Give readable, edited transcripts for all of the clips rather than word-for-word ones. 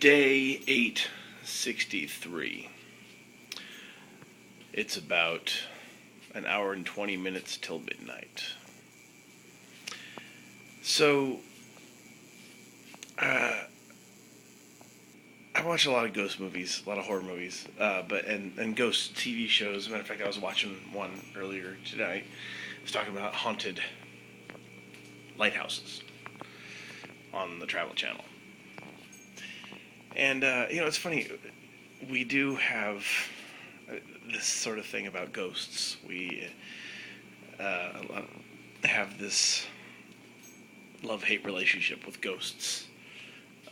Day 863. It's about an hour and 20 minutes till midnight. So, I watch a lot of ghost movies, a lot of horror movies, and ghost TV shows. As a matter of fact, I was watching one earlier tonight. It was talking about haunted lighthouses on the Travel Channel. And, it's funny, we do have this sort of thing about ghosts. We have this love-hate relationship with ghosts,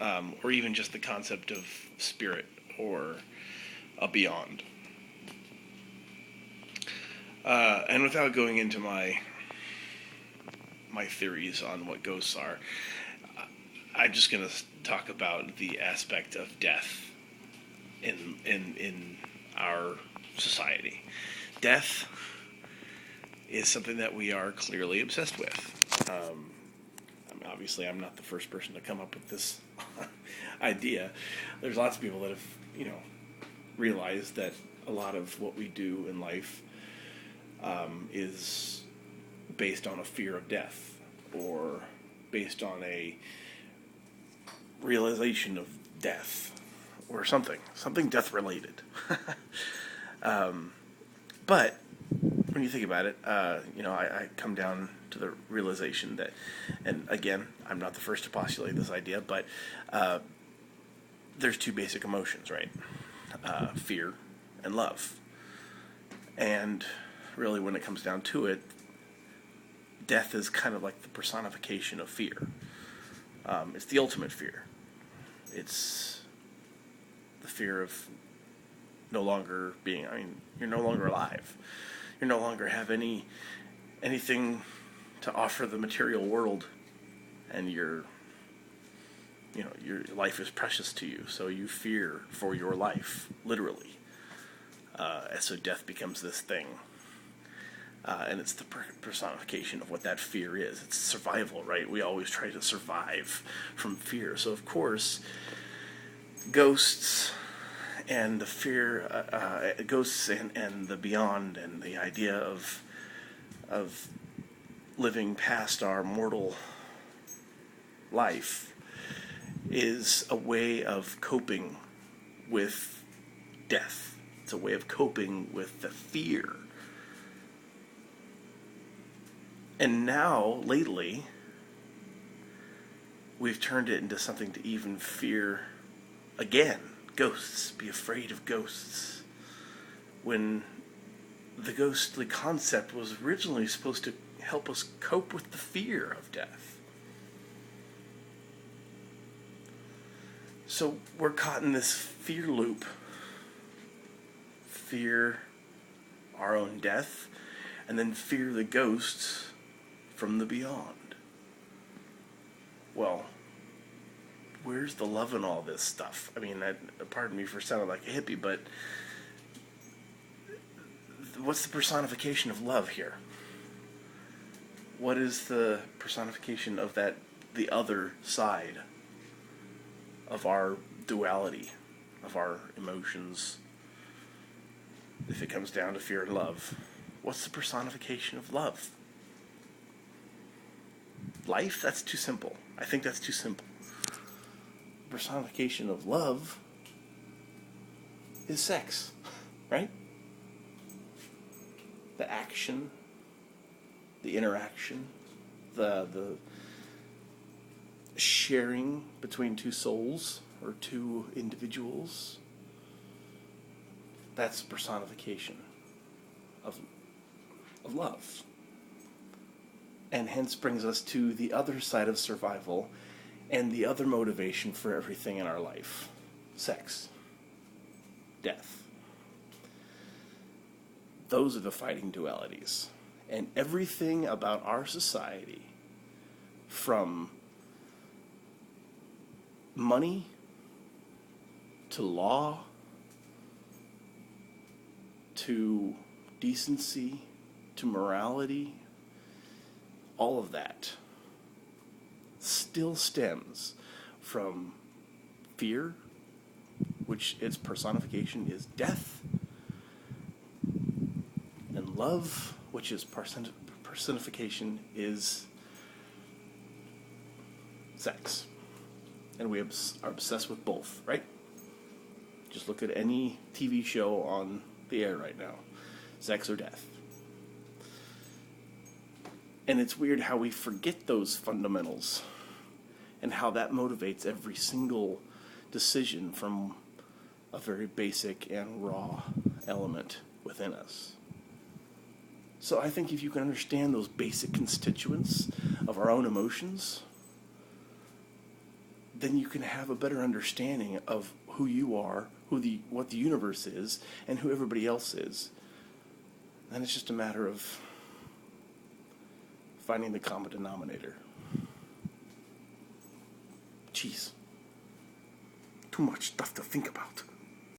or even just the concept of spirit or a beyond. And without going into my theories on what ghosts are, I'm just going to talk about the aspect of death in our society. Death is something that we are clearly obsessed with. Obviously, I'm not the first person to come up with this idea. There's lots of people that have, realized that a lot of what we do in life is based on a fear of death, or based on a realization of death, or something death-related. But when you think about it, I come down to the realization that, and again, I'm not the first to postulate this idea, but there's two basic emotions, right? Fear and love. And really, when it comes down to it, death is kind of like the personification of fear. It's the ultimate fear. It's the fear of no longer being, you're no longer alive. You no longer have anything to offer the material world, and your life is precious to you, so you fear for your life, literally. So death becomes this thing. And it's the personification of what that fear is. It's survival, right? We always try to survive from fear. So, of course, ghosts and the fear, ghosts and the beyond, and the idea of living past our mortal life is a way of coping with death. It's a way of coping with the fear. And now, lately, we've turned it into something to even fear again. Ghosts. Be afraid of ghosts. When the ghostly concept was originally supposed to help us cope with the fear of death. So we're caught in this fear loop. Fear our own death, and then fear the ghosts from the beyond. Well, where's the love in all this stuff? Pardon me for sounding like a hippie, but what's the personification of love here? What is the personification of the other side of our duality, of our emotions? If it comes down to fear and love, what's the personification of love? Life? That's too simple. I think that's too simple. Personification of love is sex, right? The action, the interaction, the sharing between two souls or two individuals. That's personification of love. And hence brings us to the other side of survival and the other motivation for everything in our life. Sex. Death. Those are the fighting dualities. And everything about our society, from money to law to decency to morality, all of that still stems from fear which its personification is death, and love, which is personification is sex. And we are obsessed with both, right? Just look at any TV show on the air right now. Sex or death. And it's weird how we forget those fundamentals and how that motivates every single decision from a very basic and raw element within us. So I think if you can understand those basic constituents of our own emotions, then you can have a better understanding of who you are, what the universe is, and who everybody else is. And it's just a matter of finding the common denominator. Jeez. Too much stuff to think about.